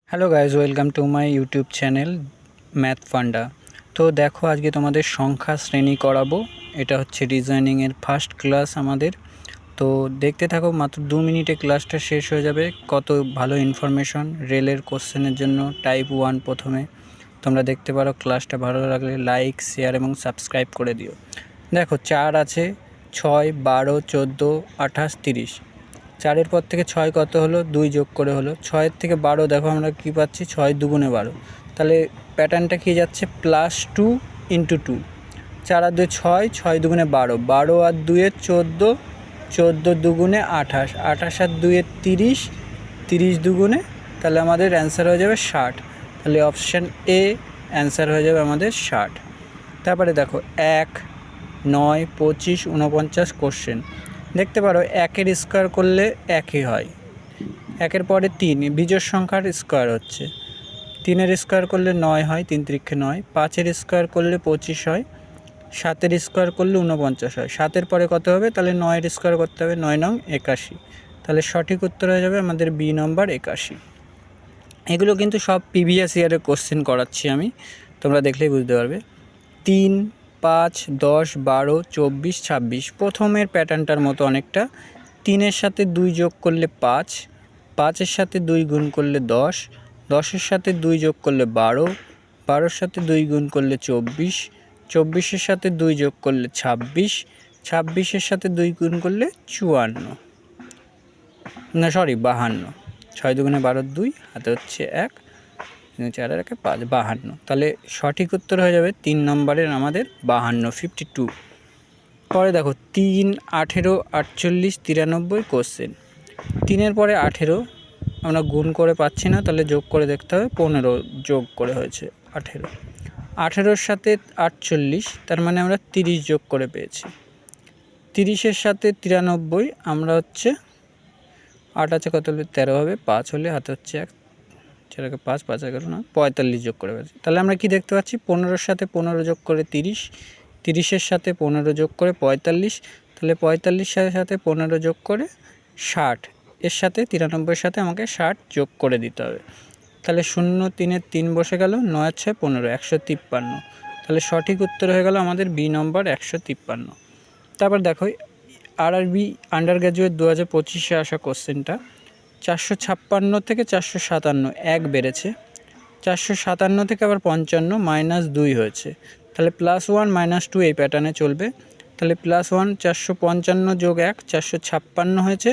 Hello guys, welcome to my YouTube channel math funda. তো দেখো, আজকে তোমাদের সংখ্যা শ্রেণী করাবো। এটা হচ্ছে রিজনিংয়ের ফার্স্ট ক্লাস আমাদের। তো দেখতে থাকো, মাত্র 2 মিনিটে ক্লাসটা শেষ হয়ে যাবে। কত ভালো ইনফরমেশন রেলের কোশ্চেনের জন্য টাইপ 1 প্রথমে তোমরা দেখতে পারো। ক্লাসটা ভালো লাগলে লাইক, শেয়ার এবং সাবস্ক্রাইব করে দিও। দেখো, 4 আছে, 6, 12, 14, 28, 30। 4-এর পর থেকে 6 কত হলো? 2 যোগ করে হলো। 6-এর থেকে 12 দেখো আমরা কী পাচ্ছি? 6 দুগুণে 12। তাহলে প্যাটার্নটা কী যাচ্ছে? +2 × 2। 4 আর 2 6, 6 দুগুণে 12, 12 আর 2 14, 14 দুগুণে 28, 28 আর 2 30, 30 দুগুণে, তাহলে আমাদের অ্যান্সার হয়ে যাবে 60। তাহলে অপশান এ অ্যান্সার হয়ে যাবে আমাদের 60। তারপরে দেখো 1, 9, 25, 49 কোশ্চেন দেখতে পারো। 1-এর স্কোয়ার করলে 1-ই হয়। 1-এর পরে 3 বিজোড় সংখ্যার স্কোয়ার হচ্ছে। 3-এর স্কোয়ার করলে 9 হয়, 3 × 9। 5-এর স্কোয়ার করলে 25 হয়। 7-এর স্কোয়ার করলে 49 হয়। 7-এর পরে কত হবে? তাহলে 9-এর স্কোয়ার করতে হবে, 9 নং 81। তাহলে সঠিক উত্তর হয়ে যাবে আমাদের বি নম্বর 81। এগুলো কিন্তু সব প্রিভিয়াস ইয়ারের কোশ্চেন করাচ্ছি আমি, তোমরা দেখলেই বুঝতে পারবে। 3, 5, 10, 12, 24, 26 প্রথমের প্যাটার্নটার মতো অনেকটা। 3-এর সাথে 2 যোগ করলে 5, 5-এর সাথে 2 গুণ করলে 10, 10-এর সাথে 2 যোগ করলে 12, 12-এর সাথে 2 গুণ করলে 24, 24-এর সাথে 2 যোগ করলে 26, 26-এর সাথে 2 গুণ করলে 52, 6 দুগুণে 12, 2 হাতে হচ্ছে 1, 4 আর 1 5, 52। তাহলে সঠিক উত্তর হয়ে যাবে 3 নম্বরের আমাদের 52, 52। পরে দেখো 3, 18, 48, 93 কোশ্চেন। 3-এর পরে 18 আমরা গুণ করে পাচ্ছি না, তাহলে যোগ করে দেখতে হবে। 15 যোগ করে হয়েছে 18। 18-র সাথে 48, তার মানে আমরা 30 যোগ করে পেয়েছি। 30-এর সাথে 93 আমরা হচ্ছে 8 আছে কত হলে 13 হবে, 5 হলে হাতে হচ্ছে 1, 4 আর 5, 5 আর 11 না 45 যোগ করে পেয়েছি। তাহলে আমরা কি দেখতে পাচ্ছি? 15-র সাথে 15 যোগ করে 30, 30-এর সাথে 15 যোগ করে 45, তাহলে 45-এর সাথে 15 যোগ করে 60, এর সাথে 93-এর সাথে আমাকে 60 যোগ করে দিতে হবে। তাহলে 0, 3-এর 3 বসে গেল, 9 আর 6 15, 153। তাহলে সঠিক উত্তর হয়ে গেল আমাদের বি নম্বর 153। তারপর দেখো আরআরবি আন্ডার গ্র্যাজুয়েট 2025-এ আসা কোশ্চেনটা। 456 থেকে 457 1 বেড়েছে। 457 থেকে আবার 55 -2 হয়েছে। তাহলে +1 -2 এই প্যাটার্নে চলবে। তাহলে +1 455 যোগ 1 456 হয়েছে,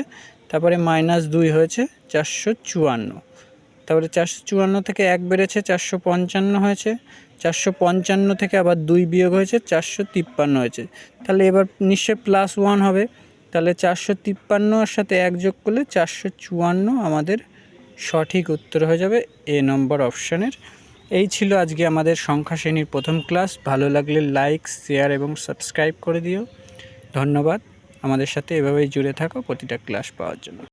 তারপরে -2 হয়েছে 454। তারপরে 454 থেকে 1 বেড়েছে, 455 হয়েছে। 455 থেকে আবার 2 বিয়োগ হয়েছে, 453 হয়েছে। তাহলে এবার নিশ্চয়ই +1 হবে। তাহলে 453-এর সাথে 1 যোগ করলে 454 আমাদের সঠিক উত্তর হয়ে যাবে এ নম্বর অপশানের। এই ছিল আজকে আমাদের সংখ্যা শ্রেণীর প্রথম ক্লাস। ভালো লাগলে লাইক, শেয়ার এবং সাবস্ক্রাইব করে দিও। ধন্যবাদ। আমাদের সাথে এভাবেই জুড়ে থাকো প্রতিটা ক্লাস পাওয়ার জন্য।